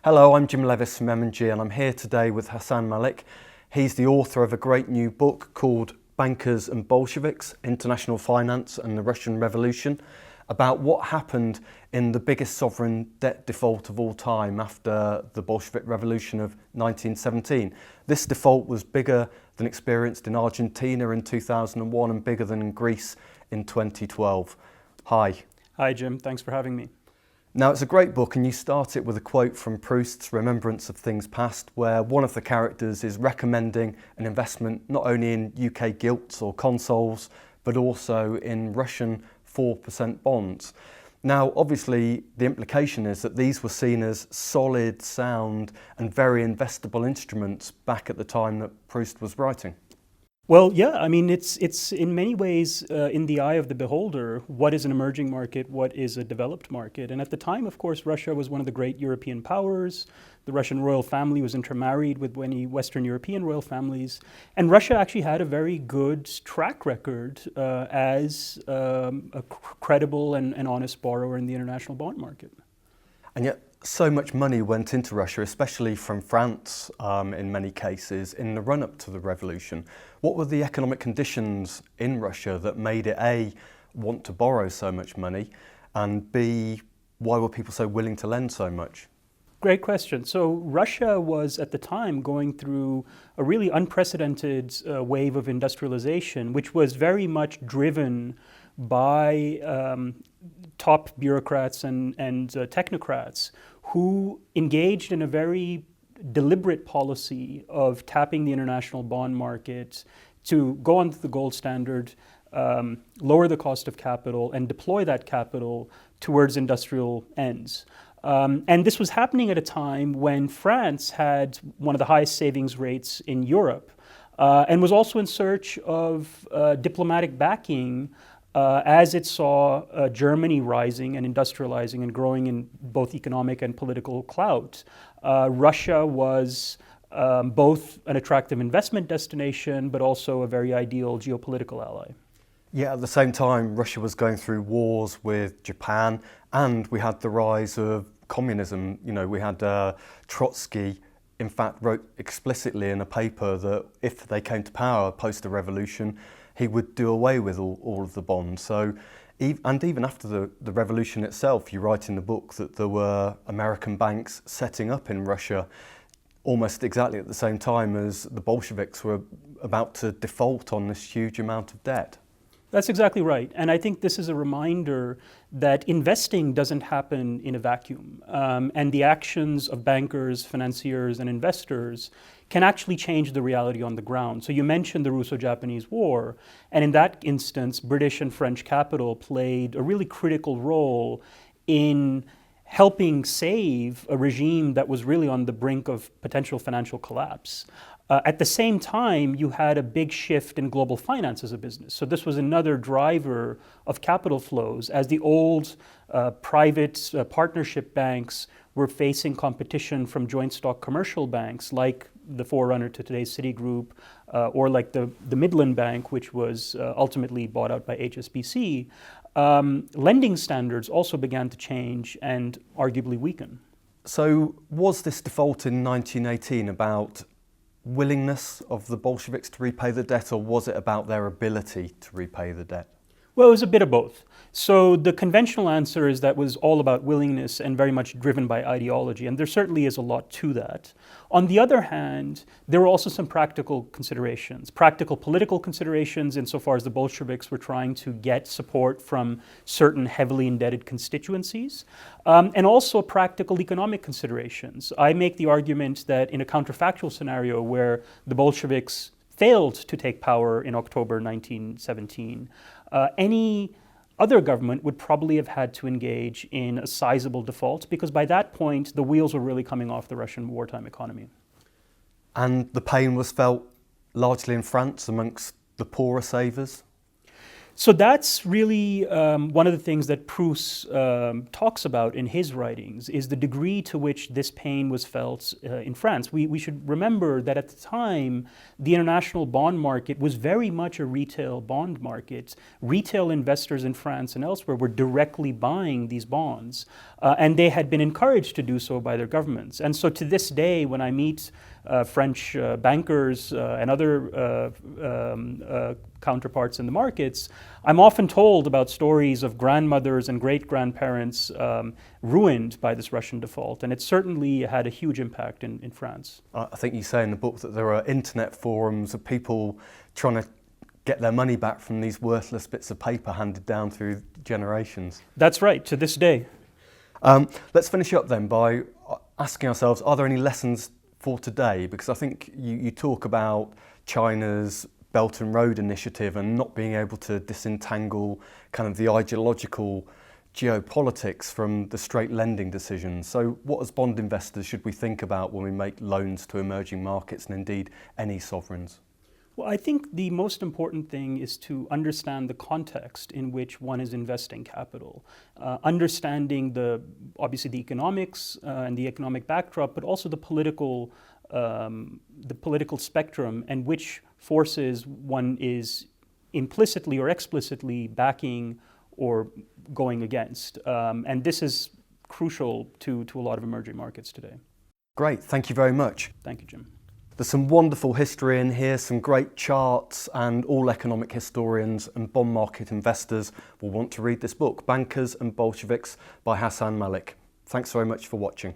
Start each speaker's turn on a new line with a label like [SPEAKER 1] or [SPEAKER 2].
[SPEAKER 1] Hello, I'm Jim Leaviss from M&G and I'm here today with Hassan Malik. He's the author of a great new book called Bankers and Bolsheviks, International Finance and the Russian Revolution, about what happened in the biggest sovereign debt default of all time after the Bolshevik Revolution of 1917. This default was bigger than experienced in Argentina in 2001 and bigger than in Greece in 2012. Hi.
[SPEAKER 2] Hi Jim, thanks for having me.
[SPEAKER 1] Now, it's a great book, and you start it with a quote from Proust's Remembrance of Things Past, where one of the characters is recommending an investment not only in UK gilts or consols, but also in Russian 4% bonds. Now, obviously, the implication is that these were seen as solid, sound, and very investable instruments back at the time that Proust was writing.
[SPEAKER 2] Well, yeah, I mean, it's in many ways in the eye of the beholder, what is an emerging market, what is a developed market. And at the time, of course, Russia was one of the great European powers. The Russian royal family was intermarried with many Western European royal families. And Russia actually had a very good track record as a credible and honest borrower in the international bond market.
[SPEAKER 1] And yet, so much money went into Russia, especially from France in many cases, in the run-up to the revolution. What were the economic conditions in Russia that made it A, want to borrow so much money, and B, why were people so willing to lend so much?
[SPEAKER 2] Great question. So Russia was at the time going through a really unprecedented wave of industrialization, which was very much driven by top bureaucrats and technocrats who engaged in a very deliberate policy of tapping the international bond market to go on to the gold standard, lower the cost of capital, and deploy that capital towards industrial ends. And this was happening at a time when France had one of the highest savings rates in Europe and was also in search of diplomatic backing as it saw Germany rising and industrializing and growing in both economic and political clout. Russia was both an attractive investment destination, but also a very ideal geopolitical ally.
[SPEAKER 1] Yeah, at the same time, Russia was going through wars with Japan, and we had the rise of communism. You know, we had Trotsky, in fact, wrote explicitly in a paper that if they came to power post the revolution, he would do away with all of the bonds. So, and even after the revolution itself, you write in the book that there were American banks setting up in Russia almost exactly at the same time as the Bolsheviks were about to default on this huge amount of debt.
[SPEAKER 2] That's exactly right. And I think this is a reminder that investing doesn't happen in a vacuum. And the actions of bankers, financiers, and investors can actually change the reality on the ground. So you mentioned the Russo-Japanese War, and in that instance, British and French capital played a really critical role in helping save a regime that was really on the brink of potential financial collapse. At the same time, you had a big shift in global finance as a business. So this was another driver of capital flows as the old private partnership banks were facing competition from joint stock commercial banks like the forerunner to today's Citigroup or like the Midland Bank, which was ultimately bought out by HSBC. Lending standards also began to change and arguably weaken.
[SPEAKER 1] So was this default in 1918 about willingness of the Bolsheviks to repay the debt, or was it about their ability to repay the debt?
[SPEAKER 2] Well, it was a bit of both. So the conventional answer is that was all about willingness and very much driven by ideology, and there certainly is a lot to that. On the other hand, there were also some practical considerations, practical political considerations insofar as the Bolsheviks were trying to get support from certain heavily indebted constituencies, and also practical economic considerations. I make the argument that in a counterfactual scenario where the Bolsheviks failed to take power in October 1917, any other government would probably have had to engage in a sizable default because by that point, the wheels were really coming off the Russian wartime economy.
[SPEAKER 1] And the pain was felt largely in France amongst the poorer savers?
[SPEAKER 2] So that's really one of the things that Proust talks about in his writings, is the degree to which this pain was felt in France. We should remember that at the time, the international bond market was very much a retail bond market. Retail investors in France and elsewhere were directly buying these bonds, and they had been encouraged to do so by their governments. And so to this day, when I meet French bankers and other counterparts in the markets, I'm often told about stories of grandmothers and great-grandparents ruined by this Russian default, and it certainly had a huge impact in France.
[SPEAKER 1] I think you say in the book that there are internet forums of people trying to get their money back from these worthless bits of paper handed down through generations.
[SPEAKER 2] That's right, to this day.
[SPEAKER 1] Let's finish up then by asking ourselves, are there any lessons for today? Because I think you talk about China's Belt and Road Initiative and not being able to disentangle kind of the ideological geopolitics from the straight lending decisions. So what, as bond investors, should we think about when we make loans to emerging markets and indeed any sovereigns?
[SPEAKER 2] Well, I think the most important thing is to understand the context in which one is investing capital. Understanding obviously the economics and the economic backdrop, but also the political spectrum and which forces one is implicitly or explicitly backing or going against. And this is crucial to a lot of emerging markets today.
[SPEAKER 1] Great, thank you very much.
[SPEAKER 2] Thank you, Jim.
[SPEAKER 1] There's some wonderful history in here, some great charts, and all economic historians and bond market investors will want to read this book, Bankers and Bolsheviks by Hassan Malik. Thanks very much for watching.